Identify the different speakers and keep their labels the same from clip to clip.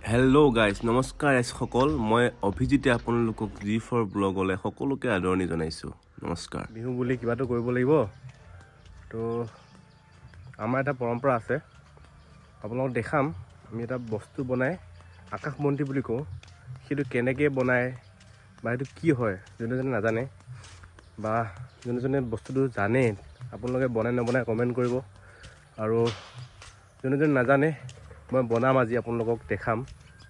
Speaker 1: Hello' guys নমস্কাৰ সকল মই অভিজিতে আপোনালোকক G4 ব্লগলৈ সকলোকে আদৰণি জনাইছোঁ নমস্কাৰ বিহু বুলি কিবাটো কৰিব লাগিব তো আমাৰ এটা পৰম্পৰা আছে আপোনালোকক দেখাম আমি এটা বস্তু বনাই আকাশবন্তি বুলি কওঁ সেইটো কেনেকৈ বনায় বা সেইটো কি হয় যোনে নাজানে বা যোনে বস্তুটো জানে আপোনালোকে বনাই নবনাই কমেণ্ট কৰিব আৰু যোনে নাজানে মই বনাম আজি আপোনালোকক দেখাম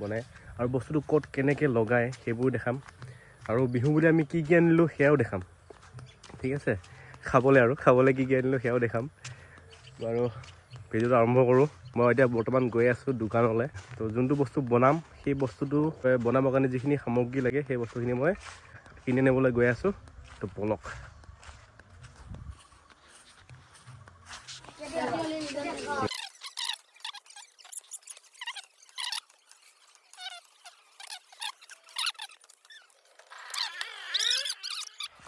Speaker 1: বনাই আৰু বস্তুটো ক'ত কেনেকৈ লগায় সেইবোৰ দেখাম আৰু বিহু বুলি আমি কি আনিলোঁ সেয়াও দেখাম ঠিক আছে খাবলৈ কি আনিলোঁ সেয়াও দেখাম আৰু ভিডিঅ'টো আৰম্ভ কৰোঁ মই এতিয়া বৰ্তমান গৈ আছোঁ দোকানলৈ তো যোনটো বস্তু বনাম সেই বস্তুটো বনাবৰ কাৰণে যিখিনি সামগ্ৰী লাগে সেই বস্তুখিনি মই কিনি আনিবলৈ গৈ আছোঁ তো বলক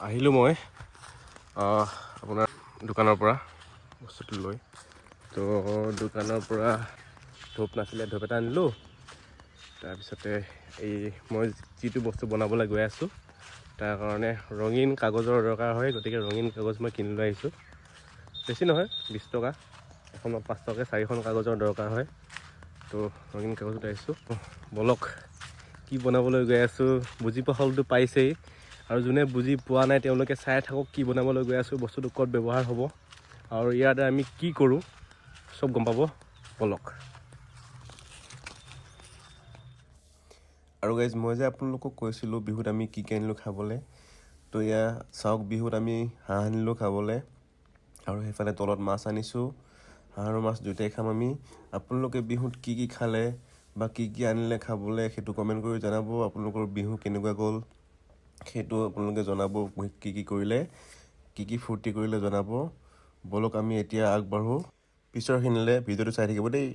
Speaker 1: আহিলোঁ মই আপোনাৰ দোকানৰ পৰা বস্তুটো লৈ তো দোকানৰ পৰা ধূপ নাছিলে ধূপ এটা আনিলোঁ তাৰপিছতে এই মই যিটো বস্তু বনাবলৈ গৈ আছোঁ তাৰ কাৰণে ৰঙীন কাগজৰ দৰকাৰ হয় গতিকে ৰঙীন কাগজ মই কিনি লৈ আহিছোঁ বেছি নহয় 20 টকা এখন 5 টকা 4খন কাগজৰ দৰকাৰ হয় তো ৰঙীন কাগজ লৈ আহিছোঁ বলক কি বনাবলৈ গৈ আছোঁ বুজি পোৱা হ'লতো পাইছেই আৰু যোনে বুজি পোৱা নাই তেওঁলোকে চাই থাকক কি বনাবলৈ গৈ আছোঁ বস্তুটো ক'ত ব্যৱহাৰ হ'ব আৰু ইয়াতে আমি কি কৰোঁ চব গম পাব বলক আৰু গাইজ মই যে আপোনালোকক কৈছিলোঁ বিহুত আমি কি আনিলোঁ খাবলৈ তো এয়া চাওক বিহুত আমি হাঁহ আনিলোঁ খাবলৈ আৰু সেইফালে তলত মাছ আনিছোঁ হাঁহ আৰু মাছ দুয়োটাই খাম আমি আপোনালোকে বিহুত কি খালে বা কি আনিলে খাবলৈ সেইটো কমেণ্ট কৰি জনাব আপোনালোকৰ বিহু কেনেকুৱা গ'ল সেইটো আপোনালোকে জনাব কি কৰিলে কি ফূৰ্তি কৰিলে জনাব বলক আমি এতিয়া আগবাঢ়ো পিছৰখিনিলে ভিডিঅ'টো চাই থাকিব দেই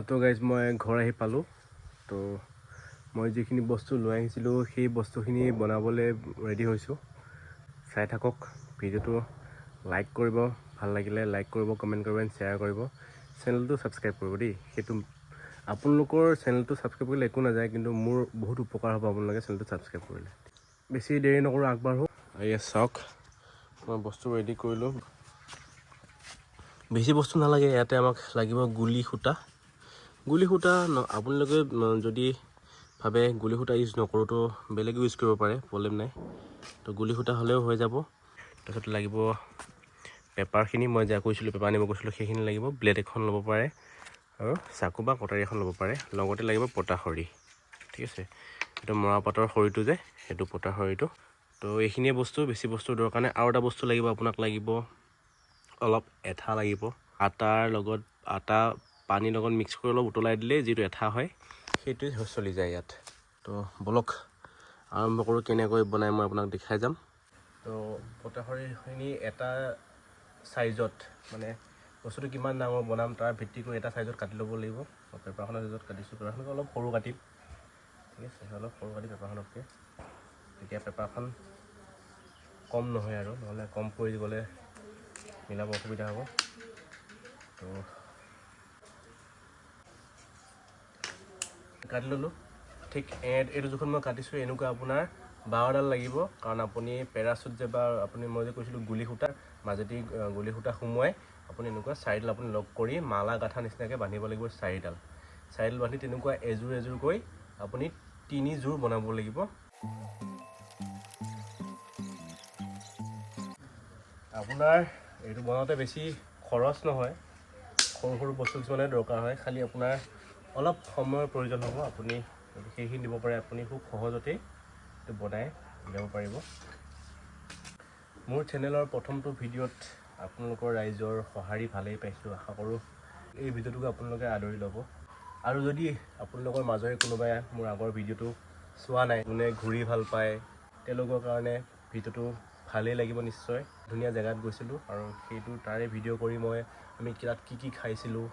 Speaker 1: তো গাইজ মই ঘৰ আহি পালোঁ তো মই যিখিনি বস্তু লৈ আহিছিলোঁ সেই বস্তুখিনি বনাবলৈ ৰেডি হৈছোঁ চাই থাকক ভিডিঅ'টো লাইক কৰিব ভাল লাগিলে লাইক কৰিব কমেণ্ট কৰিব শ্বেয়াৰ কৰিব চেনেলটো ছাবস্ক্ৰাইব কৰিব দেই সেইটো আপোনালোকৰ চেনেলটো ছাবস্ক্ৰাইব কৰিলে একো নাযায় কিন্তু মোৰ বহুত উপকাৰ হ'ব আপোনালোকে চেনেলটো ছাবস্ক্ৰাইব কৰিলে বেছি দেৰি নকৰোঁ আগবাঢ়ো এয়া চাওক মই বস্তু ৰেডি কৰিলোঁ বেছি বস্তু নালাগে ইয়াতে আমাক লাগিব গুলি সূতা আপোনালোকে যদি ভাবে গুলি সূতা ইউজ নকৰোঁ তো বেলেগ ইউজ কৰিব পাৰে প্ৰব্লেম নাই তো গুলি সূতা হ'লেও হৈ যাব তাৰপিছত লাগিব পেপাৰখিনি মই যা কৈছিলোঁ পেপাৰ আনিব কৈছিলোঁ সেইখিনি লাগিব ব্লেড এখন ল'ব পাৰে আৰু চাকু বা কটাৰী এখন ল'ব পাৰে লগতে লাগিব পটা খৰি ঠিক আছে এইটো মৰাপাতৰ খৰিটো যে সেইটো পটা খৰিটো তো এইখিনিয়ে বস্তু বেছি বস্তু দৰকাৰ নাই আৰু এটা বস্তু লাগিব আপোনাক লাগিব অলপ এঠা লাগিব আটা পানীৰ লগত মিক্স কৰি অলপ উতলাই দিলে যিটো এঠা হয় সেইটোৱে চলি যায় ইয়াত তো বলক আৰম্ভ কৰোঁ কেনেকৈ বনাই মই আপোনাক দেখাই যাম তো পটা খৰিখিনি এটা চাইজত মানে বস্তুটো কিমান ডাঙৰ বনাম তাৰ ভিত্তি কৰি এটা চাইজত কাটি ল'ব লাগিব পেপাৰখনৰ চাইজত কাটিছোঁ পেপাৰখনক অলপ সৰু কাটিম ঠিক আছে অলপ সৰু কাটি পেপাৰখনতকৈ তেতিয়া পেপাৰখন কম নহয় আৰু নহ'লে কম পৰি গ'লে মিলাব অসুবিধা হ'ব তো কাটি ল'লোঁ ঠিক এইটো জোখত মই কাটিছোঁ এনেকুৱা আপোনাৰ 12ডাল লাগিব কাৰণ আপুনি পেৰাচুট যে বা আপুনি মই যে কৈছিলোঁ গুলি সূতাৰ মাজেদি গুলি সূতা সোমোৱাই আপুনি এনেকুৱা 4ডাল আপুনি লগ কৰি মালা গাঠা নিচিনাকৈ বান্ধিব লাগিব 4ডাল বান্ধি তেনেকুৱা এযোৰকৈ আপুনি 3 যোৰ বনাব লাগিব আপোনাৰ এইটো বনাওঁতে বেছি খৰচ নহয় সৰু বস্তু কিছুমানে দৰকাৰ হয় খালি আপোনাৰ অলপ সময়ৰ প্ৰয়োজন হ'ব আপুনি সেইখিনি দিব পাৰে আপুনি খুব সহজতেই এইটো বনাই উলিয়াব পাৰিব মোৰ চেনেলৰ প্ৰথমটো ভিডিঅ'ত আপোনালোকৰ ৰাইজৰ সঁহাৰি ভালেই পাইছোঁ আশা কৰোঁ এই ভিডিঅ'টোক আপোনালোকে আদৰি ল'ব আৰু যদি আপোনালোকৰ মাজৰে কোনোবাই মোৰ আগৰ ভিডিঅ'টো চোৱা নাই যোনে ঘূৰি ভাল পায় তেওঁলোকৰ কাৰণে ভিডিঅ'টো ভালেই লাগিব নিশ্চয় ধুনীয়া জেগাত গৈছিলোঁ আৰু সেইটো তাৰে ভিডিঅ' কৰি আমি তাত কি খাইছিলোঁ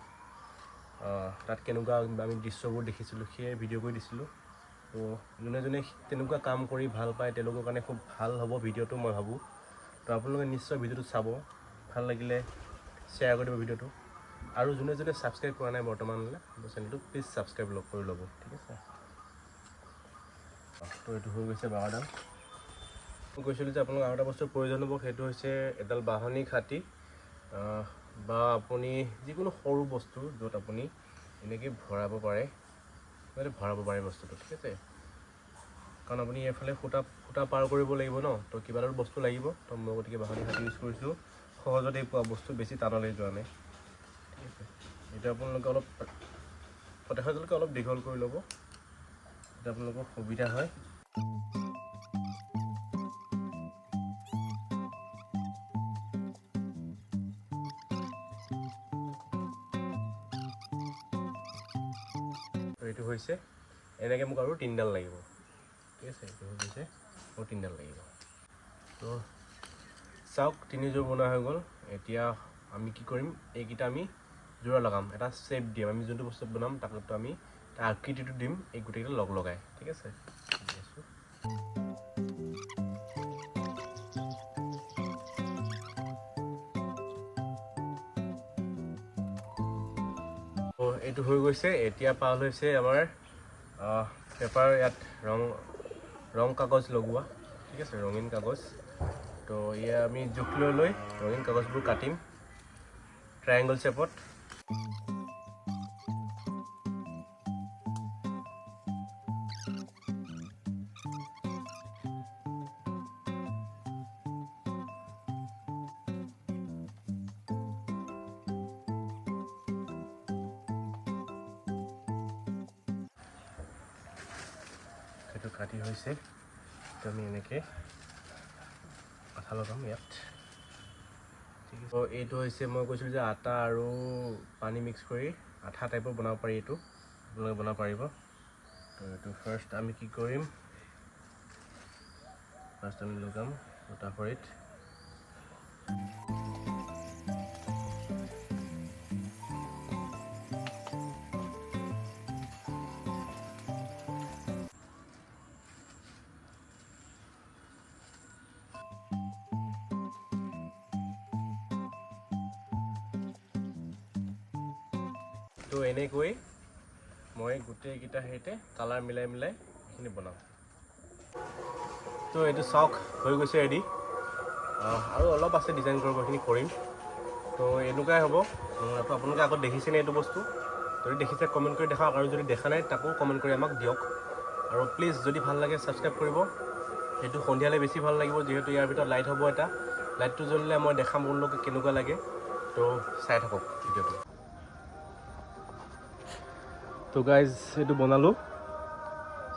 Speaker 1: তাত কেনেকুৱা আমি দৃশ্যবোৰ দেখিছিলোঁ সেই ভিডিঅ' কৰি দিছিলোঁ তো যোনে তেনেকুৱা কাম কৰি ভাল পায় তেওঁলোকৰ কাৰণে খুব ভাল হ'ব ভিডিঅ'টো মই ভাবোঁ তো আপোনালোকে নিশ্চয় ভিডিঅ'টো চাব ভাল লাগিলে শ্বেয়াৰ কৰি দিব ভিডিঅ'টো আৰু যোনে যোনে ছাবস্ক্ৰাইব কৰা নাই বৰ্তমানলৈ মোৰ চেনেলটো প্লিজ ছাবস্ক্ৰাইব কৰি ল'ব ঠিক আছে। তো এইটো হৈ গৈছে বাঁহডাল। মই কৈছিলোঁ যে আপোনালোক আৰু এটা বস্তুৰ প্ৰয়োজন হ'ব, সেইটো হৈছে এডাল বাঢ়নী কাঠি বা আপুনি যিকোনো সৰু বস্তু য'ত আপুনি এনেকৈ ভৰাব পাৰে বস্তুটো ঠিক আছে। কাৰণ আপুনি এইফালে সূতা পাৰ কৰিব লাগিব ন, তো কিবা এটা বস্তু লাগিব, তো মই গতিকে বাঢ়নী কাঠি ইউজ কৰিছোঁ। সহজতে পোৱা বস্তু, বেছি টানলৈ যোৱা নাই ঠিক আছে। এইটো আপোনালোকে অলপ ফটাফটকৈ অলপ দীঘল কৰি ল'ব, তেতিয়া আপোনালোকৰ সুবিধা হয়। তো এইটো হৈছে এনেকৈ মোক আৰু 3ডাল লাগিব ঠিক আছে। এইটো হৈ গৈছে মোৰ 3ডাল লাগিব। তো চাওক 3যোৰ বনোৱা হৈ গ'ল। এতিয়া আমি কি কৰিম, এইকেইটা আমি যোৰা লগাম, এটা শ্বেপ দিম। আমি যোনটো বস্তু বনাম তাকতো আমি তাৰ আকৃতিটো দিম এই গোটেইকেইটা লগাই ঠিক আছে। এইটো হৈ গৈছে। এতিয়া পাল হৈছে আমাৰ পেপাৰ, ইয়াত ৰং কাগজ লগোৱা ঠিক আছে, ৰঙীন কাগজ। তো এয়া আমি জোখ লৈ ৰঙীন কাগজবোৰ কাটিম ট্ৰায়েংগল শ্বেপত। সেইটো কাটি হৈছে, তো আমি এনেকৈ আঠা লগাম ইয়াত ঠিক আছে। তো এইটো হৈছে মই কৈছিলোঁ যে আটা আৰু পানী মিক্স কৰি আঠা টাইপৰ বনাব পাৰি, এইটো আপোনালোকে বনাব পাৰিব। তো এইটো ফাৰ্ষ্ট আমি কি কৰিম, ফাৰ্ষ্ট আমি লগাম সূতা খৰিত। তো এনেকৈ মই গোটেইকেইটা হেৰিতে কালাৰ মিলাই এইখিনি বনাম। তো এইটো চাওক হৈ গৈছে ৰেডি। আৰু অলপ আছে ডিজাইন কৰিব, এইখিনি কৰিম। তো এনেকুৱাই হ'ব। তো আপোনালোকে আগত দেখিছেনে এইটো বস্তু? যদি দেখিছে কমেণ্ট কৰি দেখাওক, আৰু যদি দেখা নাই তাকো কমেণ্ট কৰি আমাক দিয়ক। আৰু প্লিজ যদি ভাল লাগে ছাবস্ক্ৰাইব কৰিব। সেইটো সন্ধিয়ালৈ বেছি ভাল লাগিব, যিহেতু ইয়াৰ ভিতৰত লাইট হ'ব এটা। লাইটটো জ্বলিলে মই দেখাম আপোনালোকে কেনেকুৱা লাগে। তো চাই থাকক ভিডিঅ'টো। তো গাইজ এইটো বনালোঁ,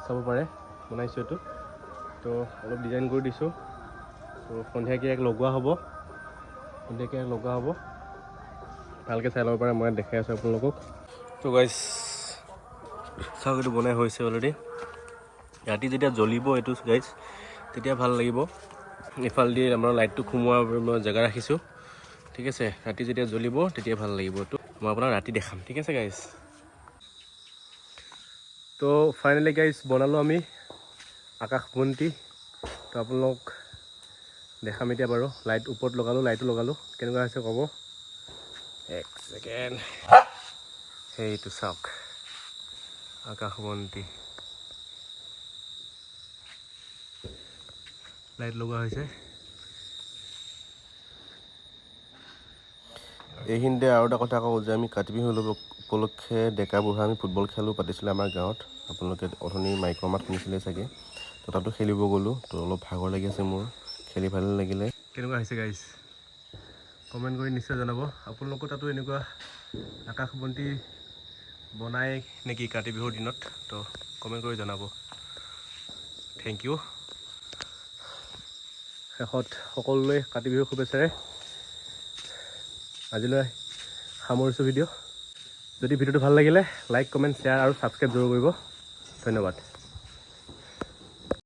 Speaker 1: চাব পাৰে বনাইছোঁ এইটো। তো অলপ ডিজাইন কৰি দিছোঁ। তো সন্ধিয়াকৈ এক লগোৱা হ'ব, ভালকৈ চাই ল'ব পাৰে, মই দেখাই আছোঁ আপোনালোকক। তো গাইজ চাওক এইটো বনাই হৈছে অলৰেডি। ৰাতি যেতিয়া জ্বলিব এইটো গাইজ তেতিয়া ভাল লাগিব। এইফালেদি আমাৰ লাইটটো সোমোৱাৰ মই জেগা ৰাখিছোঁ ঠিক আছে। ৰাতি যেতিয়া জ্বলিব তেতিয়া ভাল লাগিব। এইটো মই আপোনাক ৰাতি দেখাম ঠিক আছে গাইজ। তো ফাইনেলি গাইজ বনালোঁ আমি আকাশবন্তি। তো আপোনালোক দেখাম এতিয়া বাৰু। লাইট ওপৰত লগালোঁ, লাইটো লগালোঁ, কেনেকুৱা হৈছে ক'ব। এক ছেকেণ্ড, সেইটো চাওক আকাশবন্তি লাইট লগোৱা হৈছে। এইখিনিতে আৰু এটা কথা কওঁ যে আমি কাতি বিহু উপলক্ষে ডেকা বুঢ়া আমি ফুটবল খেলো পাতিছিলোঁ আমাৰ গাঁৱত। আপোনালোকে অথনি মাইকৰ মাত শুনিছিলে চাগে। তো তাতো খেলিব গ'লোঁ। তো অলপ ভাগৰ লাগি আছে মোৰ, খেলি ভালে লাগিলে। কেনেকুৱা হৈছে গাইজ কমেণ্ট কৰি নিশ্চয় জনাব। আপোনালোকৰ তাতো এনেকুৱা আকাশবন্তি বনাই নেকি কাতি বিহুৰ দিনত? তো কমেণ্ট কৰি জনাব। Thank you. শেষত সকলোলৈ কাতি বিহুৰ শুভেচ্ছাৰে আজিলৈ সামৰিছোঁ ভিডিঅ'। যদি ভিডিঅ'টো ভাল লাগিলে লাইক, কমেণ্ট, শ্বেয়াৰ আৰু ছাবস্ক্ৰাইব জৰুৰ কৰিব। ধন্যবাদ।